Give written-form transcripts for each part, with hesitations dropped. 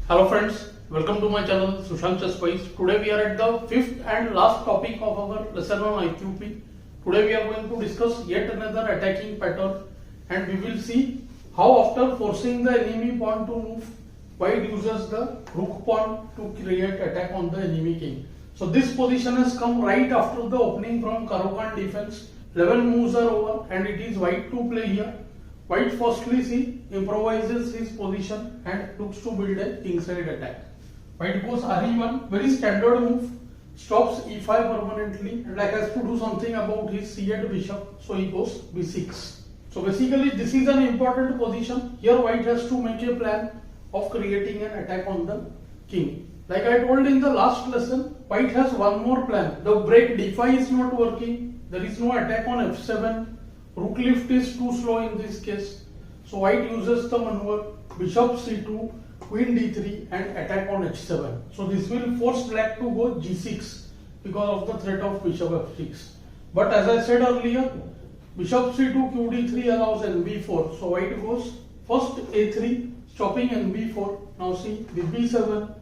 Hello friends, welcome to my channel Sushant. Today we are at the fifth and last topic of our lesson on IQP. Today we are going to discuss yet another attacking pattern and we will see how after forcing the enemy pawn to move, white uses the rook pawn to create attack on the enemy king. So this position has come right after the opening from Karokan defense. 11 moves are over and it is white to play here. White firstly improvises his position and looks to build a kingside attack. White goes re1, very standard move, stops e5 permanently and like has to do something about his c8 bishop, so he goes b6. So basically this is an important position. Here white has to make a plan of creating an attack on the king. Like I told in the last lesson, white has one more plan. The break d5 is not working, there is no attack on f7. Rook lift is too slow in this case. So white uses the maneuver bishop c2, queen d3 and attack on h7. So this will force black to go g6 because of the threat of bishop f6. But as I said earlier, bishop c2, q d3 allows nb4. So white goes first a3, stopping nb4. Now see bb7,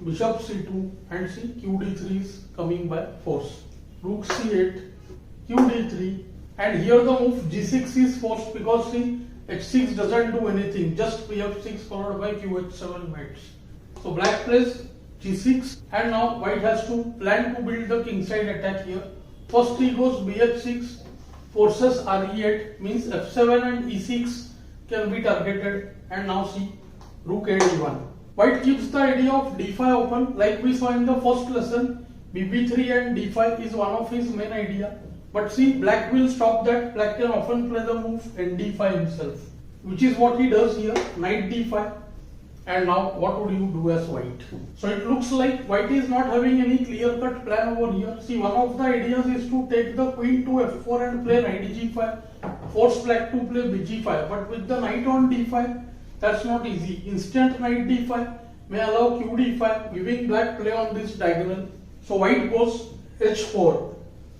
bishop c2 and see q d3 is coming by force. Rook c8, q d3. And here the move g6 is forced because see h6 doesn't do anything, just bf6 followed by qh7 mates. So black plays g6 and now white has to plan to build the kingside attack here. First he goes bh6, forces re8, means f7 and e6 can be targeted, and now see rook a1. White keeps the idea of d5 open like we saw in the first lesson. bb3 and d5 is one of his main idea. But see, black will stop that. Black can often play the move nd5 himself, which is what he does here, knight d5. And now what would you do as white? So it looks like white is not having any clear-cut plan over here. See, one of the ideas is to take the queen to f4 and play knight g5, force black to play bg5. But with the knight on d5, that's not easy. Instant knight d5 may allow q d5, giving black play on this diagonal. So white goes h4.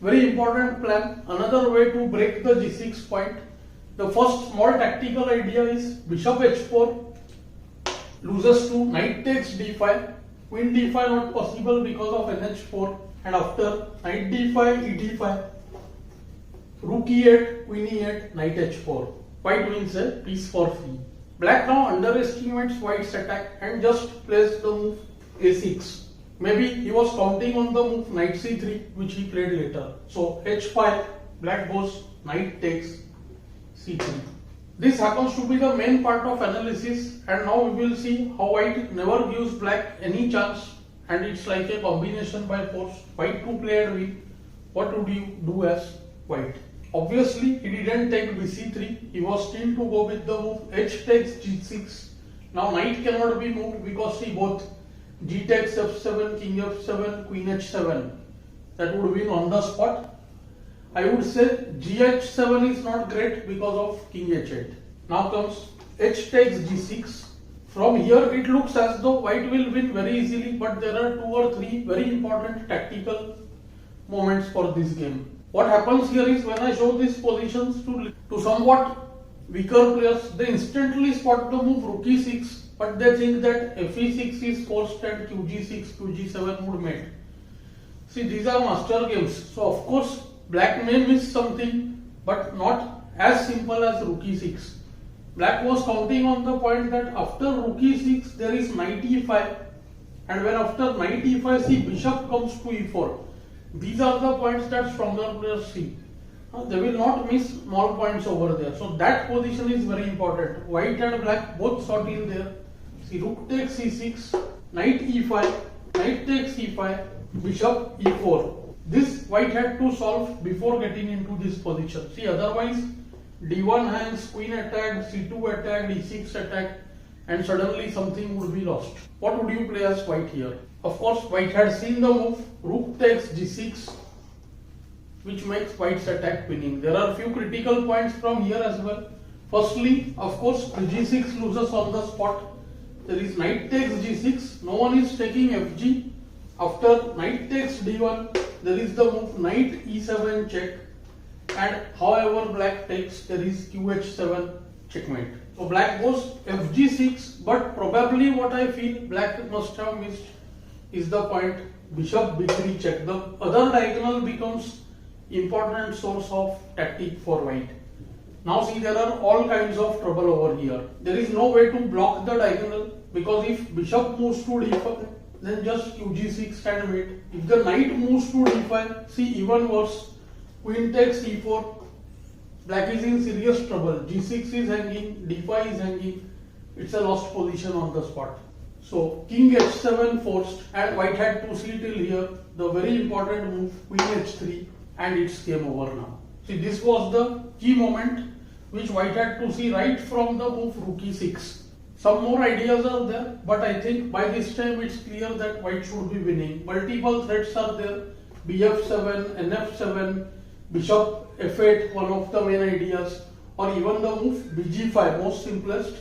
Very important plan. Another way to break the g6 point. The first small tactical idea is bishop h4 loses to knight takes d5, queen d5 not possible because of nh4, and after knight d5, e5, rook e8, queen e8, knight h4. White wins a piece for free. Black now underestimates white's attack and just plays the move a6. Maybe he was counting on the move knight c3, which he played later. So h5, black goes knight takes c3. This happens to be the main part of analysis, and now we will see how white never gives black any chance and it's like a combination by force. White to play and win. What would you do as white? Obviously he didn't take bc3, he was still to go with the move h takes g6. Now knight cannot be moved because see both g takes f7, king f7, queen h7. That would win on the spot. I would say gh7 is not great because of king h8. Now comes h takes g6. From here it looks as though white will win very easily, but there are 2 or 3 very important tactical moments for this game. What happens here is when I show these positions to somewhat weaker players, they instantly spot the move rook e6. But they think that fe6 is forced and qg6, qg7 would mate. See, these are master games. So of course black may miss something, but not as simple as rook e6. Black was counting on the point that after rook e6 there is knight e5, and when after knight e5 see bishop comes to e4. These are the points that stronger players see. They will not miss small points over there. So that position is very important. White and black both sought in there. See, rook takes c6, knight e5, knight takes e5, bishop e4. This white had to solve before getting into this position. See, otherwise d1 hangs, queen attacked, c2 attacked, e6 attacked, and suddenly something would be lost. What would you play as white here? Of course, white had seen the move rook takes g6, which makes white's attack winning. There are few critical points from here as well. Firstly, of course, g6 loses on the spot. There is knight takes g6, no one is taking fg. After knight takes d1, there is the move knight e7 check, and however black takes, there is qh7 checkmate. So black goes fg6, but probably what I feel black must have missed is the point bishop b3 check. The other diagonal becomes important source of tactic for white. Now see, there are all kinds of trouble over here. There is no way to block the diagonal, because if bishop moves to d5, then just qg6 can wait. If the knight moves to d5, see, even worse, queen takes e4, black is in serious trouble. g6 is hanging, d5 is hanging, it's a lost position on the spot. So king h7 forced, and white had to see till here. The very important move, queen h3, and it's game over now. See, this was the key moment which white had to see right from the move rook e6. Some more ideas are there, but I think by this time it's clear that white should be winning. Multiple threats are there, bf7, nf7, bishop f8, one of the main ideas, or even the move bg5, most simplest,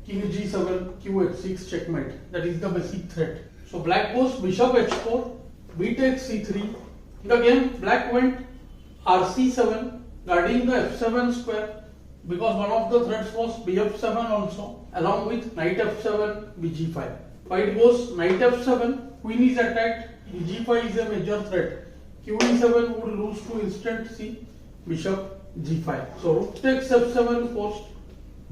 king g7, qh6 checkmate. That is the basic threat. So black goes bishop h4, b takes c3. In the game, black went rc7, guarding the f7 square, because one of the threats was bf7 also, along with knight f7, bg5. White goes knight f7, queen is attacked, bg5 is a major threat. q7 would lose to instant c, bishop g5. So rook takes f7 forced,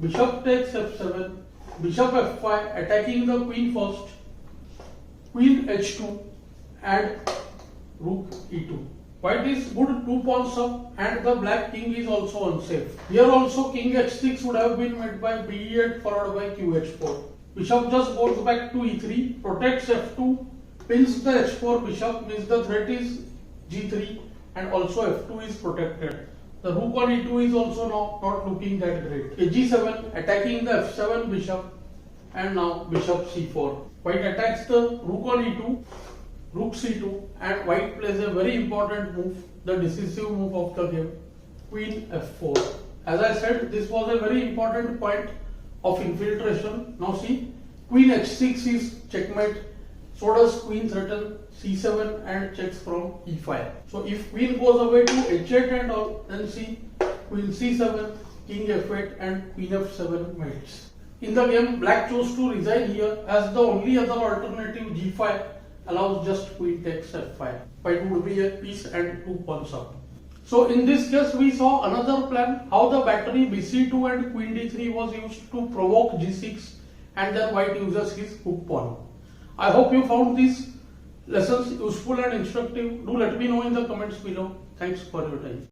bishop takes f7, bishop f5, attacking the queen first, queen h2, and rook e2. White is good 2 pawns up, and the black king is also unsafe. Here also king h6 would have been met by b8 followed by qh4. Bishop just goes back to e3, protects f2, pins the h4 bishop, means the threat is g3, and also f2 is protected. The rook on e2 is also now not looking that great. g7 attacking the f7 bishop, and now bishop c4. White attacks the rook on e2, rook c2, and white plays a very important move, the decisive move of the game, queen f4. As I said, this was a very important point of infiltration. Now see, queen h6 is checkmate, so does queen threaten c7 and checks from e5. So if queen goes away to h8 and all, then see, queen c7, king f8, and queen f7 mates. In the game, black chose to resign here, as the only other alternative g5 allows just queen takes f5. White would be a piece and 2 pawns up. So in this case, we saw another plan, how the battery bc2 and queen d3 was used to provoke g6, and then white uses his hook pawn. I hope you found these lessons useful and instructive. Do let me know in the comments below. Thanks for your time.